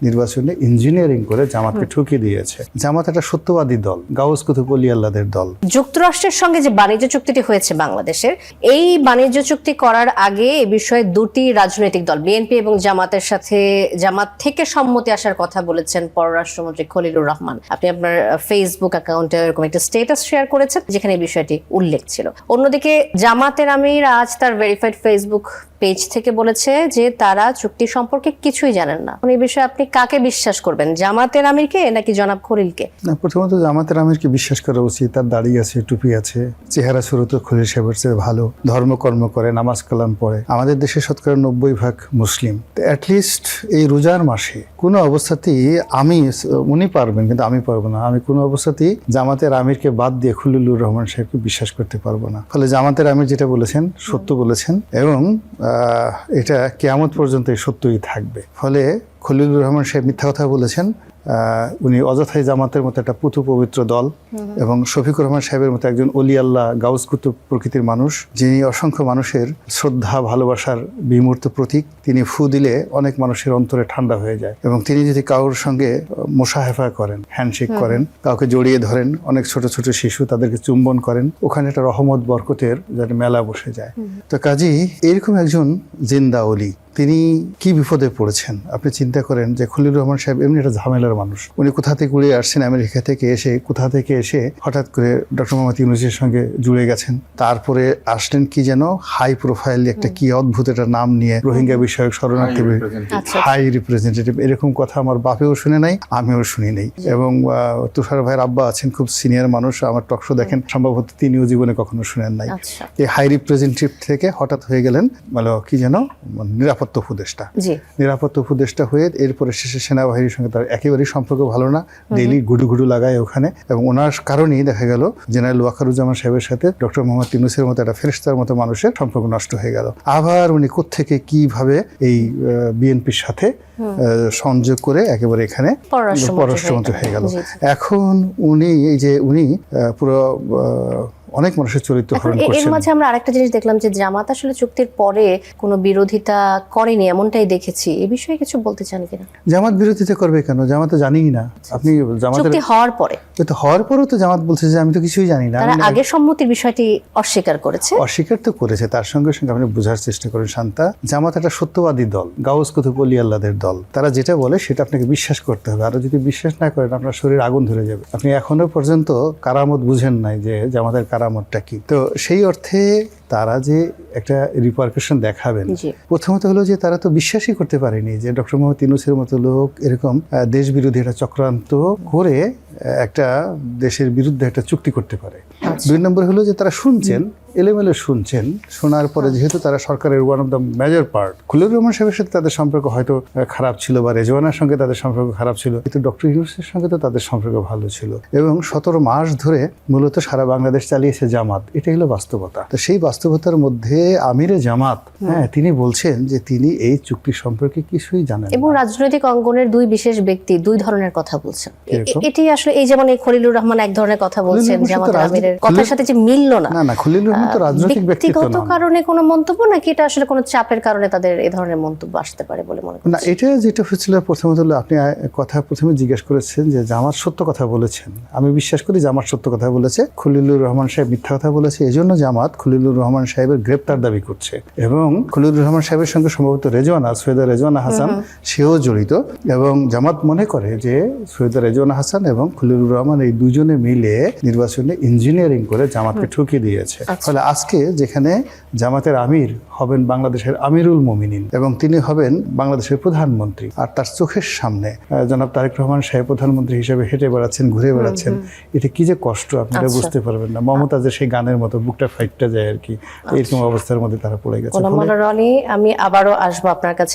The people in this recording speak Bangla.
নির্বাচনে ইঞ্জিনিয়ারিং করে জামাতকে ঠুকে দিয়েছে। জামাত একটা সত্যবাদী দল, গাউস কুতুব ওলি আল্লাহদের দল। যুক্তরাষ্ট্রের সঙ্গে যে বাণিজ্য চুক্তিটি হয়েছে বাংলাদেশের, এই বাণিজ্য চুক্তি করার আগে এ বিষয়ে দুটি রাজনৈতিক দল বিএনপি এবং জামাতের সাথে জামাত থেকে সম্মতি আসার কথা বলেছেন পররাষ্ট্রমন্ত্রী খলিলুর রহমান। আপনি আপনার ফেসবুক অ্যাকাউন্টে এরকম একটা স্ট্যাটাস শেয়ার করেছেন যেখানে এই বিষয়টি উল্লেখ ছিল। অন্যদিকে জামাতের আমির আজ তার ভেরিফাইড ফেসবুক পেজ থেকে বলেছে যে তারা চুক্তি সম্পর্কে কিছুই জানেন না। এই বিষয়ে আপনি কাকে বিশ্বাস করবেন, জামাতের আমিরকে নাকি জনাব খলিলকে? না, প্রথমত জামাতের আমিরকে বিশ্বাস করা উচিত। তার দাড়ি আছে, টুপি আছে, চেহারা সুরত খলিল সাহেবের চেয়ে ভালো, ধর্মকর্ম করে, নামাজ কালাম পড়ে। আমাদের দেশে শতকরা 90% মুসলিম। অ্যাটলিস্ট এই রোজার মাসে কোনো অবস্থাতেই উনি পারবেন কিন্তু আমি পারবো না। আমি কোনো অবস্থাতেই জামাতের আমিরকে বাদ দিয়ে খলিলুর রহমান সাহেবকে বিশ্বাস করতে পারবো না। ফলে জামাতের আমির যেটা বলেছেন সত্য বলেছেন এবং এটা কিয়ামত পর্যন্ত সত্যই থাকবে। ফলে খলিলুর রহমান সাহেব মিথ্যা কথা বলেছেন। উনি অযথাই জামাতের মতো একটা পুতু পবিত্র দল এবং শফিকুর রহমান সাহেবের মতো একজন অলি আল্লাহ গাউস কুতুব প্রকৃতির মানুষ, যিনি অসংখ্য মানুষের শ্রদ্ধা ভালোবাসার বিমূর্ত প্রতীক। তিনি ফু দিলে অনেক মানুষের অন্তরে ঠান্ডা হয়ে যায় এবং তিনি যদি কারোর সঙ্গে মোশাহেফা করেন, হ্যান্ডশেক করেন, কাউকে জড়িয়ে ধরেন, অনেক ছোট ছোট শিশু তাদেরকে চুম্বন করেন, ওখানে একটা রহমত বরকতের যেন মেলা বসে যায়। তো কাজেই এরকম একজন জিন্দা অলি, তিনি কি বিপদে পড়েছেন আপনি চিন্তা করেন। যে খলিলুর রহমান সাহেব এমনি একটা ঝামেলার মানুষ। উনি কোথা থেকে উড়ে আসছেন, আমেরিকা থেকে এসে কোথা থেকে এসে হঠাৎ করে ডক্টর মোহাম্মদ ইউনূসের সঙ্গে জুড়ে গেছেন। তারপরে আসলেন কি যেন হাই প্রোফাইল একটা কি অদ্ভুত একটা নাম নিয়ে, রোহিঙ্গা বিষয়ক শরণার্থী হাই রিপ্রেজেন্টেটিভ। এরকম কথা আমার বাপেও শুনে নাই, আমিও শুনি নাই। এবং তুষার ভাইয়ের আব্বা আছেন, খুব সিনিয়র মানুষ, আমার টকশো দেখেন, সম্ভবত তিনিও জীবনে কখনো শুনেন নাই। এই হাই রিপ্রেজেন্টেটিভ থেকে হঠাৎ হয়ে গেলেন মানে কি যেন নিরাপত্তা উপদেষ্টা হয়ে এরপরে শেষে সেনাবাহিনীর সঙ্গে তার একেবারেই সম্পর্ক ভালো না, ডেইলি গুডু লাগায় ওখানে। এবং ওনার কারণেই দেখা গেল জেনারেল ওয়াকারুজ্জামান সাহেবের সাথে ডক্টর মোহাম্মদ ইউনূসের মতো একটা ফেরেশতার মতো মানুষের সম্পর্ক নষ্ট হয়ে গেল। আবার উনি কোত্থেকে কিভাবে এই বিএনপির সাথে সংযোগ করে একেবারে এখানে পররাষ্ট্রমন্ত্রী হয়ে গেল। এখন উনি পুরো অনেক মানুষের চরিত্র হরণ করছেন। এর মাঝে আমরা আরেকটা জিনিস দেখলাম যে জামাত আসলে চুক্তির পরে কোনো বিরোধিতা করেনি, এমনটাই দেখেছি। এই বিষয়ে কিছু বলতে চান কিনা? জামাত বিরোধিতা করবে কেন? জামাত তো জানিই না। আপনি চুক্তি হওয়ার পরেও তো জামাত বলছে যে আমি তো কিছুই জানি না। তারা আগে সম্মতির বিষয়টি অস্বীকার তো করেছে। তার সঙ্গে সঙ্গে আপনি বোঝার চেষ্টা করেন শান্তা, জামাত একটা সত্যবাদী দল, গাউস কুতুব ওলি আল্লাহদের দল। তারা যেটা বলে সেটা আপনাকে বিশ্বাস করতে হবে। আর যদি বিশ্বাস না করেন আপনার শরীর আগুন ধরে যাবে। আপনি এখনো পর্যন্ত কারামত বুঝেন নাই যে জামাতের কারামতটা কি। তো সেই অর্থে তারা যে একটা রিপারকাশন দেখাবেন, প্রথমত হলো যে তারা তো বিশ্বাসই করতে পারেনি যে ডক্টর মোহাম্মদ ইউনূসের মতো লোক এরকম দেশ বিরোধী একটা চক্রান্ত করে একটা দেশের বিরুদ্ধে একটা চুক্তি করতে পারে। দুই নম্বর হলো যে তারা শুনছেন, এলোমেলো শুনছেন। শোনার পরে যেহেতু তারা সরকারের one of the major part, Khalilur Rahman সাহেবের সাথে তাদের সম্পর্ক হয়তো খারাপ ছিল বা রেজওয়ানার সঙ্গে তাদের সম্পর্ক খারাপ ছিল, কিন্তু ডক্টর ইউনূসের সঙ্গে তো তাদের সম্পর্ক ভালো ছিল। এবং 17 মাস ধরে মূলত সারা বাংলাদেশ চালিয়েছে জামাত। এটাই হলো বাস্তবতা। তো সেই বাস্তবতার মধ্যে আমিরে জামাত তিনি বলছেন যে তিনি এই চুক্তি সম্পর্কে কিছুই জানেন এবং রাজনৈতিক অঙ্গনের দুই বিশেষ ব্যক্তি দুই ধরনের কথা বলছেন। এটি আসলে এই যেমন এই খলিলুর রহমান এক ধরনের কথা বলছেন, জামাতের আমিরের কথার সাথে যে মিলল না। না, খলিলুর রহমান তো রাজনৈতিক ব্যক্তিত্ব না। ব্যক্তিগত কারণে কোনো মন্তব্য নাকি এটা আসলে কোনো চাপের কারণে তাদের এই ধরনের মন্তব্য আসতে পারে বলে মনে করেন? না, এটা যেটা হচ্ছিল প্রথমত হলো আপনি কথা প্রথমে জিজ্ঞেস করেছেন যে জামাত সত্য কথা বলেছেন। আমি বিশ্বাস করি জামাত সত্য কথা বলেছে, খলিলুর রহমান সাহেব মিথ্যা কথা বলেছে। এজন্য জামাত খলিলুর রহমান সাহেবের গ্রেপ্তার দাবি করছে এবং খলিলুর রহমান সাহেবের সঙ্গে সম্ভবত সৈয়দা রেজওয়ানা হাসান সেও জড়িত। এবং জামাত মনে করে যে সৈয়দা রেজওয়ানা হাসান এবং খলিলুর রহমান এই দুজনে মিলে নির্বাচনে ইঞ্জিনিয়ারিং করে জামাতকে ঠুকে দিয়েছে। ফলে আজকে যেখানে জামাতের আমির হবেন বাংলাদেশের আমিরুল মুমিনিন এবং তিনি হবেন বাংলাদেশের প্রধানমন্ত্রী, আর তার চোখের সামনে জনাব তারেক রহমান সাহেব প্রধানমন্ত্রী হিসেবে হেঁটে বেড়াচ্ছেন, ঘুরে বেড়াচ্ছেন, এটা কি যে কষ্ট আপনারা বুঝতে পারবেন না। মমতাজের সেই গানের মতো বুকটা ফাইটটা যায় আর কি, এরকম অবস্থার মধ্যে তারা পড়ে গেছে। রনি, আমি আবারও আসবো আপনার কাছে।